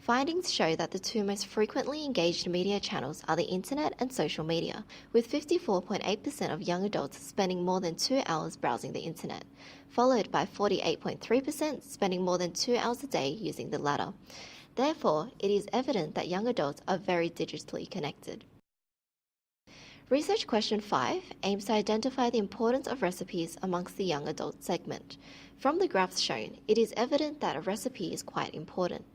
Findings show that the two most frequently engaged media channels are the internet and social media, with 54.8% of young adults spending more than 2 hours browsing the internet, followed by 48.3% spending more than 2 hours a day using the latter. Therefore, it is evident that young adults are very digitally connected. Research question 5 aims to identify the importance of recipes amongst the young adult segment. From the graphs shown, it is evident that a recipe is quite important.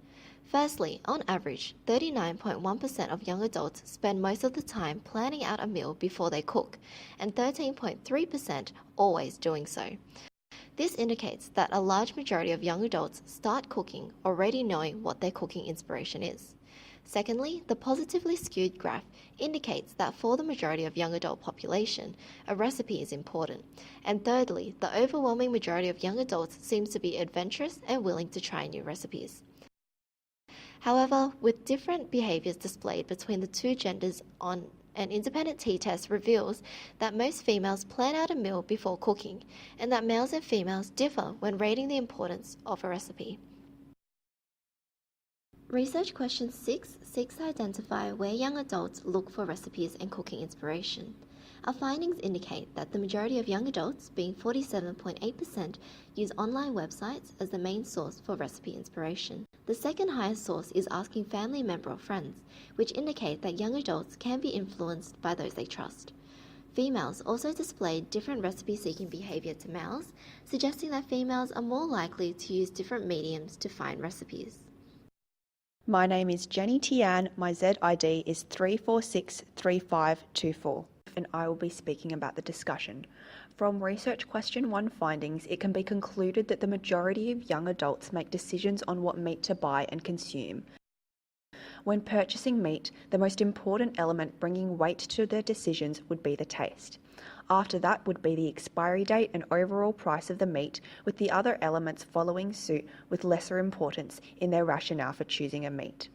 Firstly, on average, 39.1% of young adults spend most of the time planning out a meal before they cook, and 13.3% always doing so. This indicates that a large majority of young adults start cooking already knowing what their cooking inspiration is. Secondly, the positively skewed graph indicates that for the majority of young adult population, a recipe is important. And thirdly, the overwhelming majority of young adults seems to be adventurous and willing to try new recipes. However, with different behaviours displayed between the two genders on an independent t-test reveals that most females plan out a meal before cooking, and that males and females differ when rating the importance of a recipe. Research question 6 seeks to identify where young adults look for recipes and cooking inspiration. Our findings indicate that the majority of young adults, being 47.8%, use online websites as the main source for recipe inspiration. The second highest source is asking family member or friends, which indicate that young adults can be influenced by those they trust. Females also displayed different recipe-seeking behaviour to males, suggesting that females are more likely to use different mediums to find recipes. My name is Jenny Tian, my ZID is 3463524, and I will be speaking about the discussion. From research question 1 findings, it can be concluded that the majority of young adults make decisions on what meat to buy and consume. When purchasing meat, the most important element bringing weight to their decisions would be the taste. After that would be the expiry date and overall price of the meat, with the other elements following suit with lesser importance in their rationale for choosing a meat.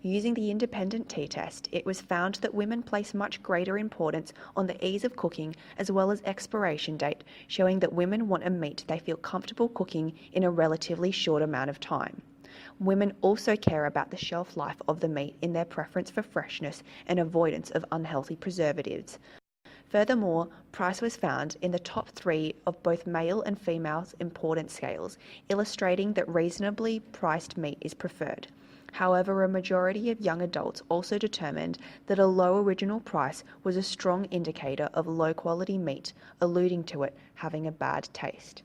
Using the independent t-test, it was found that women place much greater importance on the ease of cooking as well as expiration date, showing that women want a meat they feel comfortable cooking in a relatively short amount of time. Women also care about the shelf life of the meat in their preference for freshness and avoidance of unhealthy preservatives. Furthermore, price was found in the top 3 of both male and female's importance scales, illustrating that reasonably priced meat is preferred. However, a majority of young adults also determined that a low original price was a strong indicator of low-quality meat, alluding to it having a bad taste.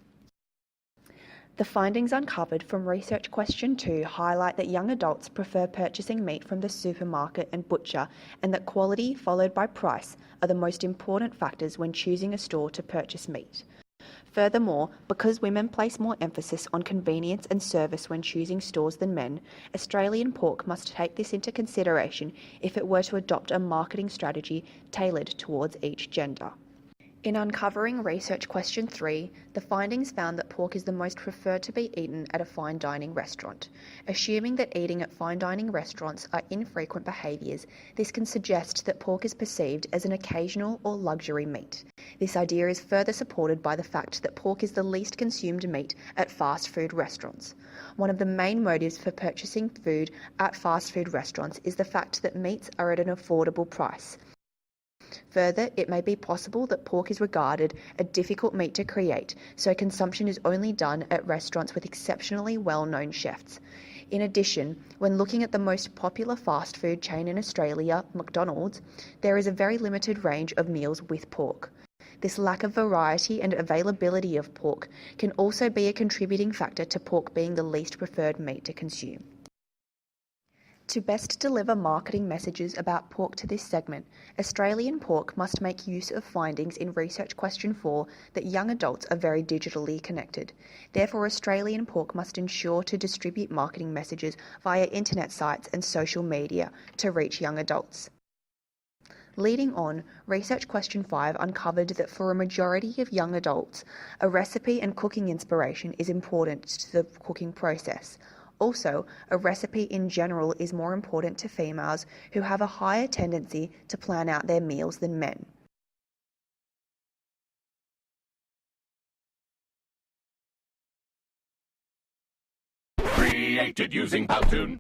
The findings uncovered from research question 2 highlight that young adults prefer purchasing meat from the supermarket and butcher, and that quality followed by price are the most important factors when choosing a store to purchase meat. Furthermore, because women place more emphasis on convenience and service when choosing stores than men, Australian Pork must take this into consideration if it were to adopt a marketing strategy tailored towards each gender. In uncovering research question 3, the findings found that pork is the most preferred to be eaten at a fine dining restaurant. Assuming that eating at fine dining restaurants are infrequent behaviours, this can suggest that pork is perceived as an occasional or luxury meat. This idea is further supported by the fact that pork is the least consumed meat at fast food restaurants. One of the main motives for purchasing food at fast food restaurants is the fact that meats are at an affordable price. Further, it may be possible that pork is regarded a difficult meat to create, so consumption is only done at restaurants with exceptionally well-known chefs. In addition, when looking at the most popular fast food chain in Australia, McDonald's, there is a very limited range of meals with pork. This lack of variety and availability of pork can also be a contributing factor to pork being the least preferred meat to consume. To best deliver marketing messages about pork to this segment, Australian Pork must make use of findings in research question 4 that young adults are very digitally connected. Therefore, Australian Pork must ensure to distribute marketing messages via internet sites and social media to reach young adults. Leading on, research question 5 uncovered that for a majority of young adults, a recipe and cooking inspiration is important to the cooking process. Also, a recipe in general is more important to females who have a higher tendency to plan out their meals than men. Created using Powtoon.